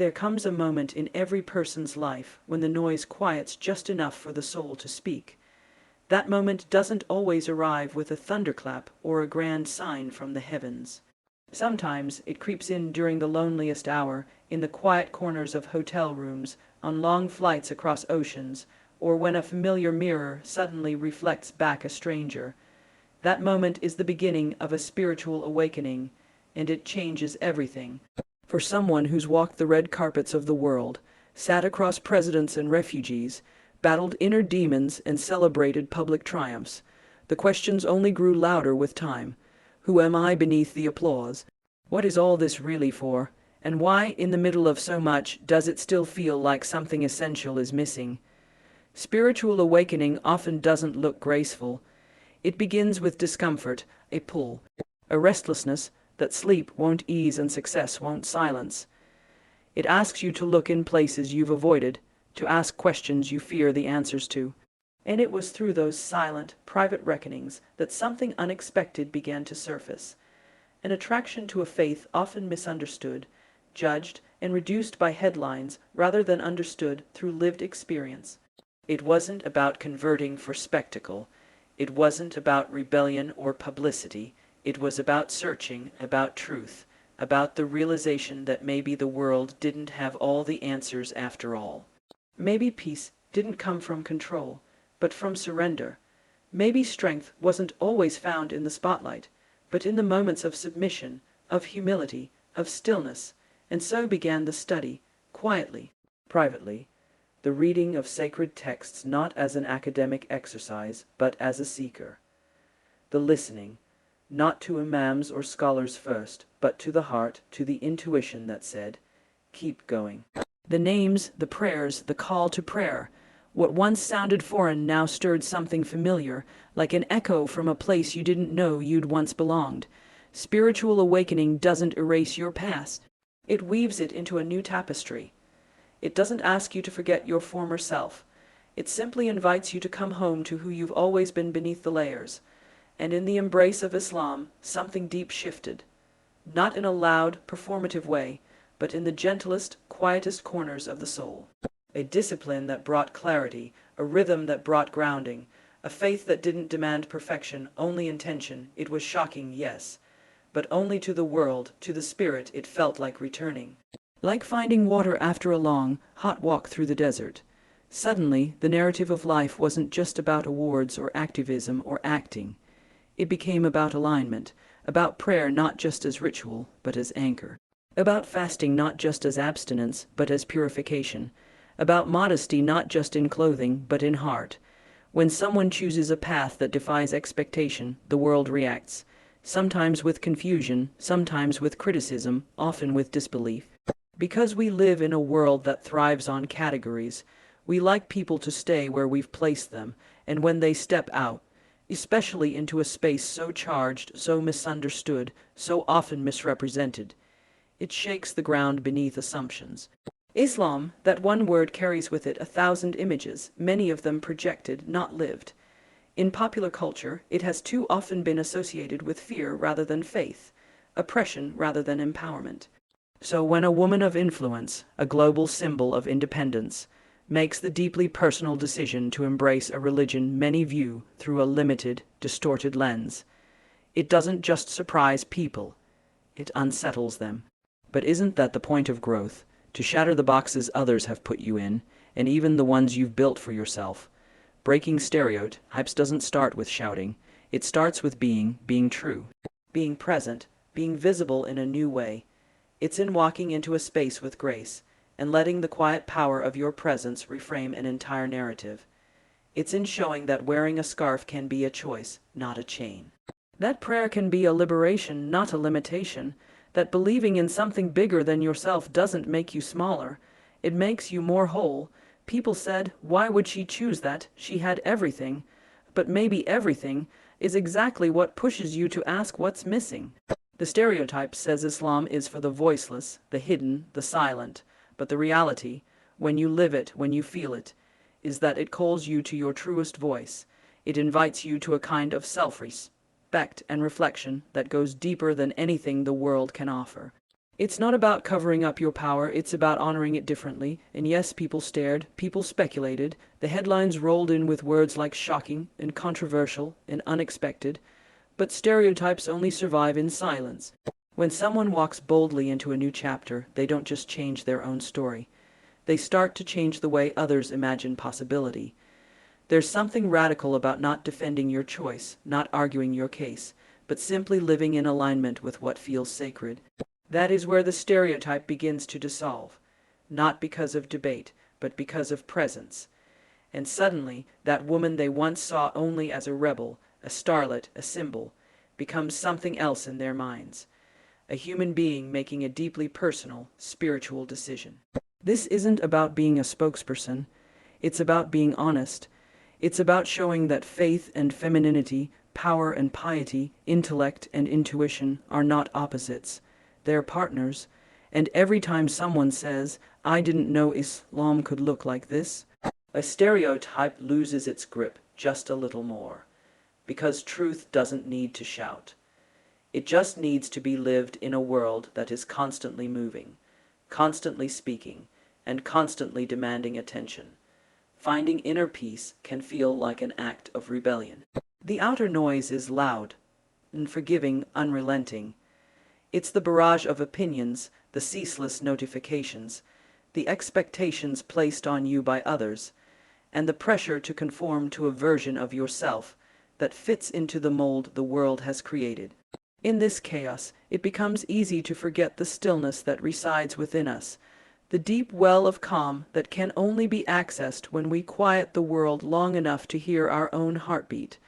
There comes a moment in every person's life when the noise quiets just enough for the soul to speak. That moment doesn't always arrive with a thunderclap or a grand sign from the heavens. Sometimes it creeps in during the loneliest hour, in the quiet corners of hotel rooms, on long flights across oceans, or when a familiar mirror suddenly reflects back a stranger. That moment is the beginning of a spiritual awakening, and it changes everything. For someone who's walked the red carpets of the world, sat across presidents and refugees, battled inner demons and celebrated public triumphs, the questions only grew louder with time. Who am I beneath the applause? What is all this really for? And why, in the middle of so much, does it still feel like something essential is missing? Spiritual awakening often doesn't look graceful. It begins with discomfort, a pull, a restlessness that sleep won't ease and success won't silence. It asks you to look in places you've avoided, to ask questions you fear the answers to. And it was through those silent, private reckonings that something unexpected began to surface. An attraction to a faith often misunderstood, judged, and reduced by headlines rather than understood through lived experience. It wasn't about converting for spectacle. It wasn't about rebellion or publicity. It was about searching, about truth, about the realization that maybe the world didn't have all the answers after all. Maybe peace didn't come from control, but from surrender. Maybe strength wasn't always found in the spotlight, but in the moments of submission, of humility, of stillness. And so began the study, quietly, privately, the reading of sacred texts not as an academic exercise, but as a seeker. The listening, not to imams or scholars first, but to the heart, to the intuition that said, keep going. The names, the prayers, the call to prayer. What once sounded foreign now stirred something familiar, like an echo from a place you didn't know you'd once belonged. Spiritual awakening doesn't erase your past. It weaves it into a new tapestry. It doesn't ask you to forget your former self. It simply invites you to come home to who you've always been beneath the layers. And in the embrace of Islam, something deep shifted. Not in a loud, performative way, but in the gentlest, quietest corners of the soul. A discipline that brought clarity, a rhythm that brought grounding, a faith that didn't demand perfection, only intention. It was shocking, yes, but only to the world, to the spirit. It felt like returning. Like finding water after a long, hot walk through the desert. Suddenly, the narrative of life wasn't just about awards or activism or acting. It became about alignment, about prayer not just as ritual, but as anchor. About fasting not just as abstinence, but as purification. About modesty not just in clothing, but in heart. When someone chooses a path that defies expectation, the world reacts. Sometimes with confusion, sometimes with criticism, often with disbelief. Because we live in a world that thrives on categories, we like people to stay where we've placed them, and when they step out, especially into a space so charged, so misunderstood, so often misrepresented, it shakes the ground beneath assumptions. Islam, that one word carries with it 1,000 images, many of them projected, not lived. In popular culture, it has too often been associated with fear rather than faith, oppression rather than empowerment. So when a woman of influence, a global symbol of independence, makes the deeply personal decision to embrace a religion many view through a limited, distorted lens, it doesn't just surprise people, it unsettles them. But isn't that the point of growth? To shatter the boxes others have put you in, and even the ones you've built for yourself. Breaking stereotypes doesn't start with shouting. It starts with being true. Being present, being visible in a new way. It's in walking into a space with grace, and letting the quiet power of your presence reframe an entire narrative. It's in showing that wearing a scarf can be a choice, not a chain. That prayer can be a liberation, not a limitation. That believing in something bigger than yourself doesn't make you smaller. It makes you more whole. People said, why would she choose that? She had everything. But maybe everything is exactly what pushes you to ask what's missing. The stereotype says Islam is for the voiceless, the hidden, the silent. But the reality, when you live it, when you feel it, is that it calls you to your truest voice. It invites you to a kind of self-respect and reflection that goes deeper than anything the world can offer. It's not about covering up your power, it's about honoring it differently. And yes, people stared, people speculated, the headlines rolled in with words like shocking and controversial and unexpected, but stereotypes only survive in silence. When someone walks boldly into a new chapter, they don't just change their own story. They start to change the way others imagine possibility. There's something radical about not defending your choice, not arguing your case, but simply living in alignment with what feels sacred. That is where the stereotype begins to dissolve, not because of debate, but because of presence. And suddenly, that woman they once saw only as a rebel, a starlet, a symbol, becomes something else in their minds. A human being making a deeply personal, spiritual decision. This isn't about being a spokesperson. It's about being honest. It's about showing that faith and femininity, power and piety, intellect and intuition are not opposites. They're partners. And every time someone says, "I didn't know Islam could look like this," a stereotype loses its grip just a little more. Because truth doesn't need to shout. It just needs to be lived in a world that is constantly moving, constantly speaking, and constantly demanding attention. Finding inner peace can feel like an act of rebellion. The outer noise is loud, unforgiving, unrelenting. It's the barrage of opinions, the ceaseless notifications, the expectations placed on you by others, and the pressure to conform to a version of yourself that fits into the mold the world has created. In this chaos, it becomes easy to forget the stillness that resides within us, the deep well of calm that can only be accessed when we quiet the world long enough to hear our own heartbeat.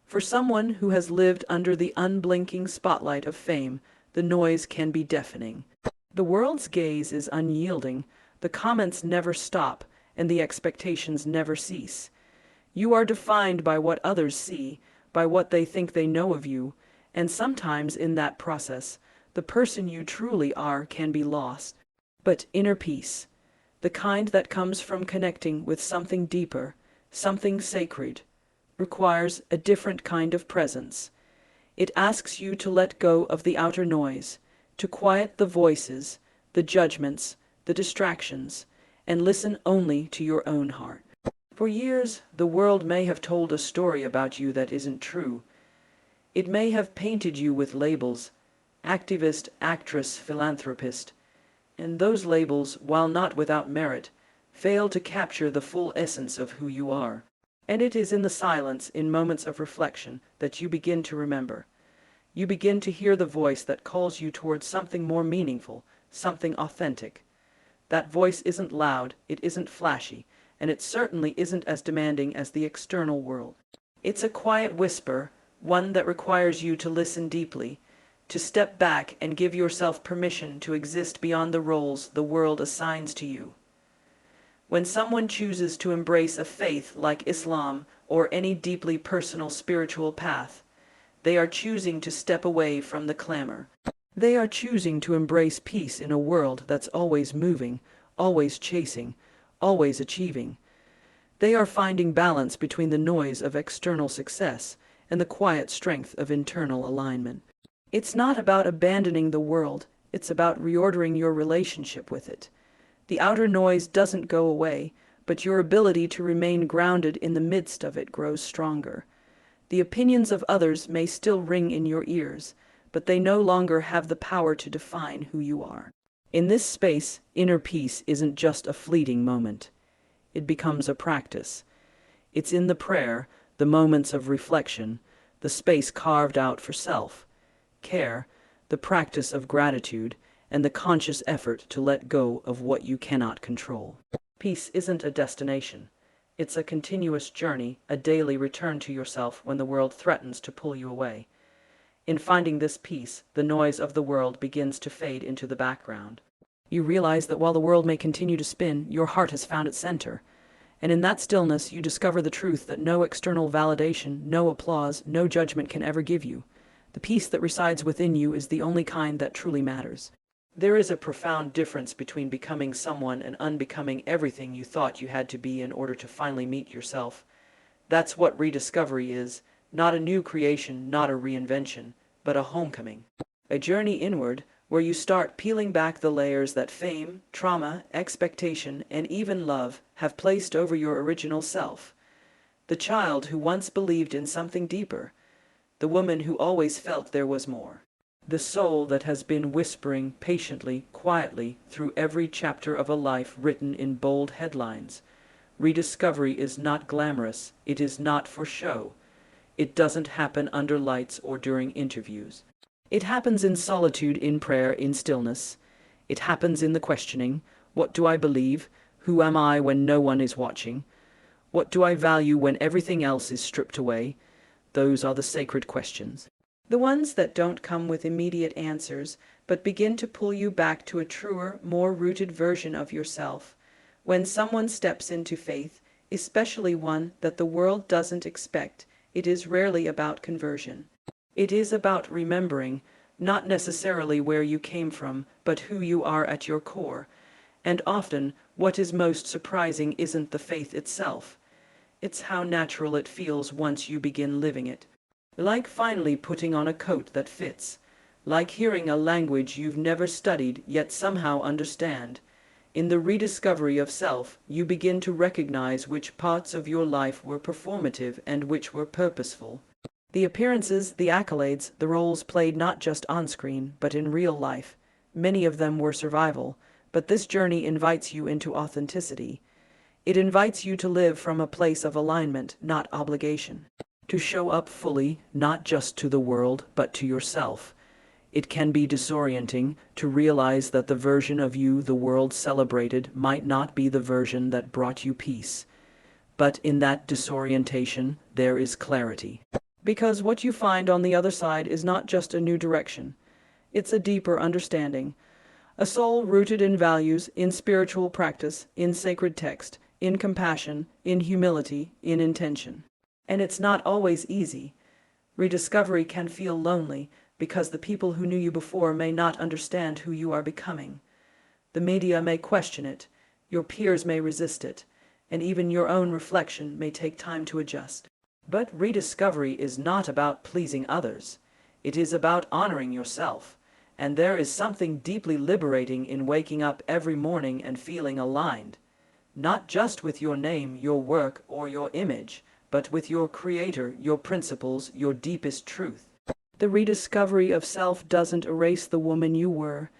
For someone who has lived under the unblinking spotlight of fame, the noise can be deafening. The world's gaze is unyielding, the comments never stop, and the expectations never cease. You are defined by what others see, by what they think they know of you, and sometimes in that process, the person you truly are can be lost. But inner peace, the kind that comes from connecting with something deeper, something sacred, requires a different kind of presence. It asks you to let go of the outer noise, to quiet the voices, the judgments, the distractions, and listen only to your own heart. For years, the world may have told a story about you that isn't true. It may have painted you with labels, activist, actress, philanthropist, and those labels, while not without merit, fail to capture the full essence of who you are. And it is in the silence, in moments of reflection, that you begin to remember. You begin to hear the voice that calls you towards something more meaningful, something authentic. That voice isn't loud, it isn't flashy, and it certainly isn't as demanding as the external world. It's a quiet whisper, one that requires you to listen deeply, to step back and give yourself permission to exist beyond the roles the world assigns to you. When someone chooses to embrace a faith like Islam or any deeply personal spiritual path, they are choosing to step away from the clamor. They are choosing to embrace peace in a world that's always moving, always chasing, always achieving. They are finding balance between the noise of external success and the quiet strength of internal alignment. It's not about abandoning the world, it's about reordering your relationship with it. The outer noise doesn't go away, but your ability to remain grounded in the midst of it grows stronger. The opinions of others may still ring in your ears, but they no longer have the power to define who you are. In this space, inner peace isn't just a fleeting moment. It becomes a practice. It's in the prayer, the moments of reflection, the space carved out for self-care, the practice of gratitude, and the conscious effort to let go of what you cannot control. Peace isn't a destination. It's a continuous journey, a daily return to yourself when the world threatens to pull you away. In finding this peace, the noise of the world begins to fade into the background. You realize that while the world may continue to spin, your heart has found its center. And in that stillness, you discover the truth that no external validation, no applause, no judgment can ever give you. The peace that resides within you is the only kind that truly matters. There is a profound difference between becoming someone and unbecoming everything you thought you had to be in order to finally meet yourself. That's what rediscovery is, not a new creation, not a reinvention, but a homecoming. A journey inward, where you start peeling back the layers that fame, trauma, expectation, and even love have placed over your original self. The child who once believed in something deeper, the woman who always felt there was more. The soul that has been whispering patiently, quietly, through every chapter of a life written in bold headlines. Rediscovery is not glamorous, it is not for show. It doesn't happen under lights or during interviews. It happens in solitude, in prayer, in stillness. It happens in the questioning, what do I believe? Who am I when no one is watching? What do I value when everything else is stripped away? Those are the sacred questions. The ones that don't come with immediate answers, but begin to pull you back to a truer, more rooted version of yourself. When someone steps into faith, especially one that the world doesn't expect, it is rarely about conversion. It is about remembering, not necessarily where you came from, but who you are at your core. And often, what is most surprising isn't the faith itself. It's how natural it feels once you begin living it. Like finally putting on a coat that fits. Like hearing a language you've never studied yet somehow understand. In the rediscovery of self, you begin to recognize which parts of your life were performative and which were purposeful. The appearances, the accolades, the roles played not just on screen, but in real life. Many of them were survival, but this journey invites you into authenticity. It invites you to live from a place of alignment, not obligation. To show up fully, not just to the world, but to yourself. It can be disorienting to realize that the version of you the world celebrated might not be the version that brought you peace. But in that disorientation, there is clarity. Because what you find on the other side is not just a new direction. It's a deeper understanding. A soul rooted in values, in spiritual practice, in sacred text, in compassion, in humility, in intention. And it's not always easy. Rediscovery can feel lonely because the people who knew you before may not understand who you are becoming. The media may question it, your peers may resist it, and even your own reflection may take time to adjust. But rediscovery is not about pleasing others. It is about honoring yourself. And there is something deeply liberating in waking up every morning and feeling aligned. Not just with your name, your work, or your image, but with your creator, your principles, your deepest truth. The rediscovery of self doesn't erase the woman you were.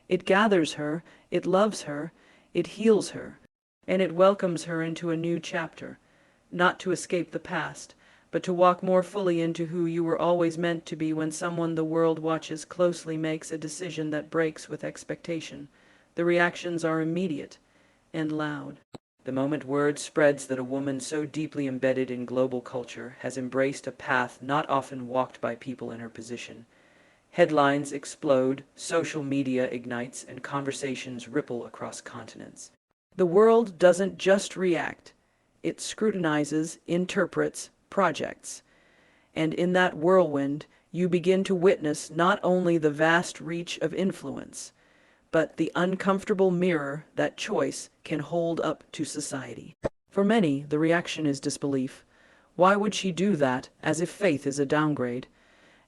It gathers her, it loves her, it heals her, and it welcomes her into a new chapter, not to escape the past, but to walk more fully into who you were always meant to be. When someone the world watches closely makes a decision that breaks with expectation, the reactions are immediate and loud. The moment word spreads that a woman so deeply embedded in global culture has embraced a path not often walked by people in her position, headlines explode, social media ignites, and conversations ripple across continents. The world doesn't just react, it scrutinizes, interprets, projects. And in that whirlwind, you begin to witness not only the vast reach of influence, but the uncomfortable mirror that choice can hold up to society. For many, the reaction is disbelief. Why would she do that? As if faith is a downgrade.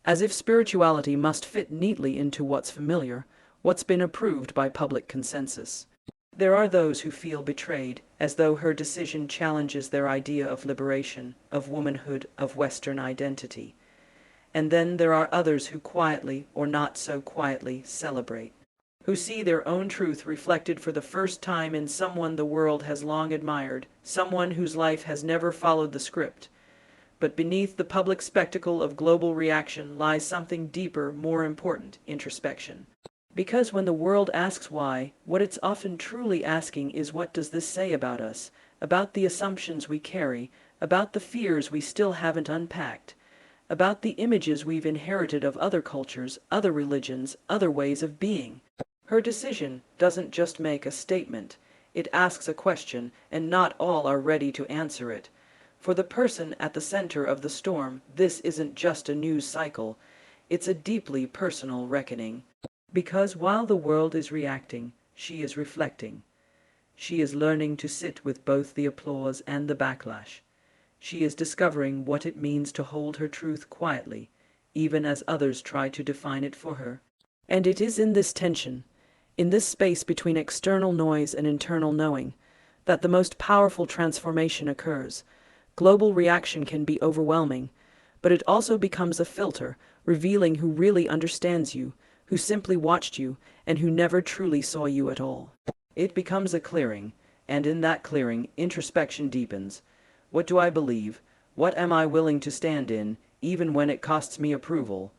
As if spirituality must fit neatly into what's familiar, what's been approved by public consensus. There are those who feel betrayed, as though her decision challenges their idea of liberation, of womanhood, of Western identity. And then there are others who quietly, or not so quietly, celebrate. Who see their own truth reflected for the first time in someone the world has long admired, someone whose life has never followed the script. But beneath the public spectacle of global reaction lies something deeper, more important: introspection. Because when the world asks why, what it's often truly asking is, what does this say about us, about the assumptions we carry, about the fears we still haven't unpacked, about the images we've inherited of other cultures, other religions, other ways of being. Her decision doesn't just make a statement, it asks a question, and not all are ready to answer it. For the person at the center of the storm, this isn't just a news cycle, it's a deeply personal reckoning. Because while the world is reacting, she is reflecting. She is learning to sit with both the applause and the backlash. She is discovering what it means to hold her truth quietly, even as others try to define it for her. And it is in this tension, in this space between external noise and internal knowing, that the most powerful transformation occurs. Global reaction can be overwhelming, but it also becomes a filter, revealing who really understands you, who simply watched you, and who never truly saw you at all. It becomes a clearing, and in that clearing, introspection deepens. What do I believe? What am I willing to stand in, even when it costs me approval?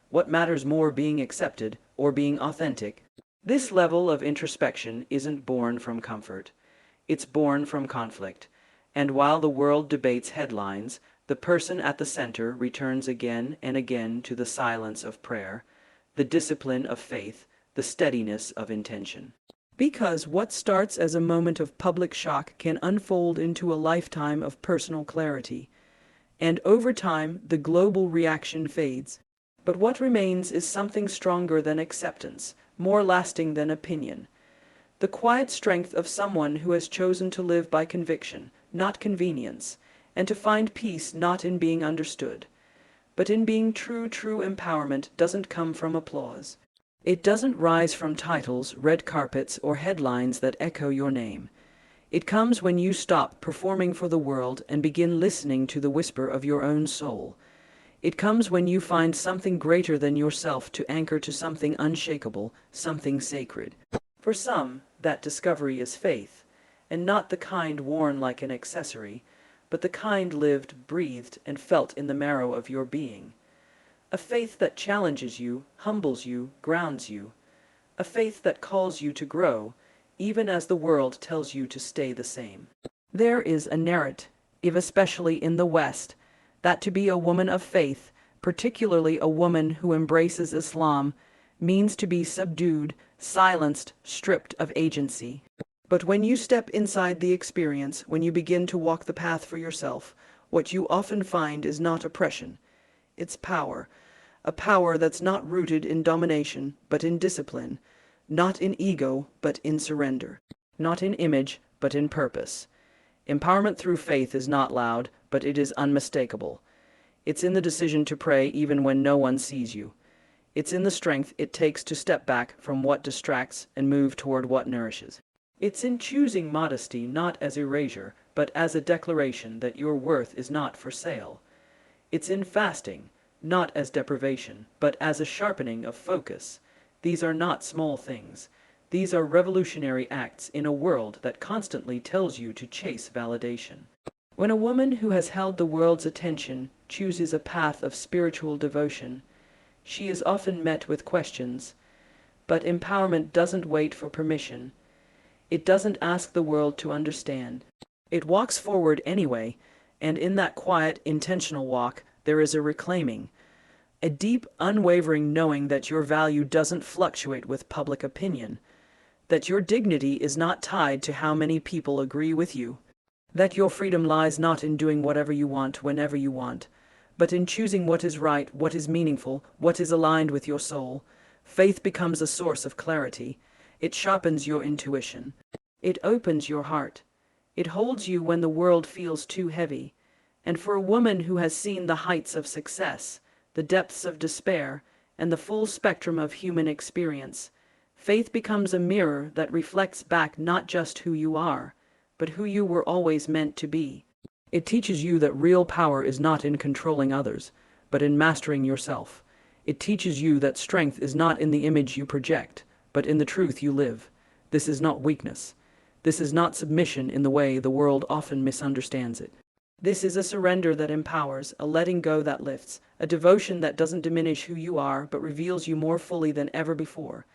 What matters more, being accepted or being authentic? This level of introspection isn't born from comfort. It's born from conflict. And while the world debates headlines, the person at the center returns again and again to the silence of prayer, the discipline of faith, the steadiness of intention. Because what starts as a moment of public shock can unfold into a lifetime of personal clarity. And over time, the global reaction fades. But what remains is something stronger than acceptance, more lasting than opinion. The quiet strength of someone who has chosen to live by conviction, not convenience, and to find peace not in being understood, but in being true. True empowerment doesn't come from applause. It doesn't rise from titles, red carpets, or headlines that echo your name. It comes when you stop performing for the world and begin listening to the whisper of your own soul. It comes when you find something greater than yourself to anchor to, something unshakable, something sacred. For some, that discovery is faith, and not the kind worn like an accessory, but the kind lived, breathed, and felt in the marrow of your being. A faith that challenges you, humbles you, grounds you. A faith that calls you to grow, even as the world tells you to stay the same. There is a narrative, especially in the West, that to be a woman of faith, particularly a woman who embraces Islam, means to be subdued, silenced, stripped of agency. But when you step inside the experience, when you begin to walk the path for yourself, what you often find is not oppression, it's power. A power that's not rooted in domination, but in discipline, not in ego, but in surrender, not in image, but in purpose. Empowerment through faith is not loud, but it is unmistakable. It's in the decision to pray even when no one sees you. It's in the strength it takes to step back from what distracts and move toward what nourishes. It's in choosing modesty not as erasure, but as a declaration that your worth is not for sale. It's in fasting, not as deprivation, but as a sharpening of focus. These are not small things. These are revolutionary acts in a world that constantly tells you to chase validation. When a woman who has held the world's attention chooses a path of spiritual devotion, she is often met with questions. But empowerment doesn't wait for permission. It doesn't ask the world to understand. It walks forward anyway, and in that quiet, intentional walk, there is a reclaiming, a deep, unwavering knowing that your value doesn't fluctuate with public opinion, that your dignity is not tied to how many people agree with you, that your freedom lies not in doing whatever you want whenever you want, but in choosing what is right, what is meaningful, what is aligned with your soul. Faith becomes a source of clarity. It sharpens your intuition. It opens your heart. It holds you when the world feels too heavy. And for a woman who has seen the heights of success, the depths of despair, and the full spectrum of human experience, faith becomes a mirror that reflects back not just who you are, but who you were always meant to be. It teaches you that real power is not in controlling others, but in mastering yourself. It teaches you that strength is not in the image you project, but in the truth you live. This is not weakness. This is not submission in the way the world often misunderstands it. This is a surrender that empowers, a letting go that lifts, a devotion that doesn't diminish who you are but reveals you more fully than ever before.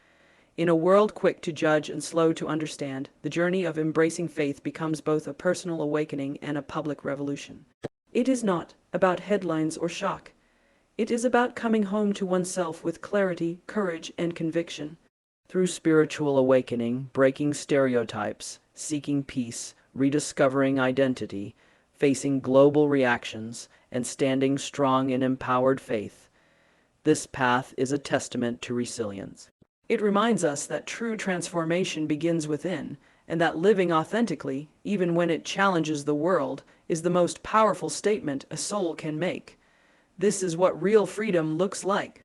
In a world quick to judge and slow to understand, the journey of embracing faith becomes both a personal awakening and a public revolution. It is not about headlines or shock. It is about coming home to oneself with clarity, courage, and conviction. Through spiritual awakening, breaking stereotypes, seeking peace, rediscovering identity, facing global reactions, and standing strong in empowered faith. This path is a testament to resilience. It reminds us that true transformation begins within, and that living authentically, even when it challenges the world, is the most powerful statement a soul can make. This is what real freedom looks like.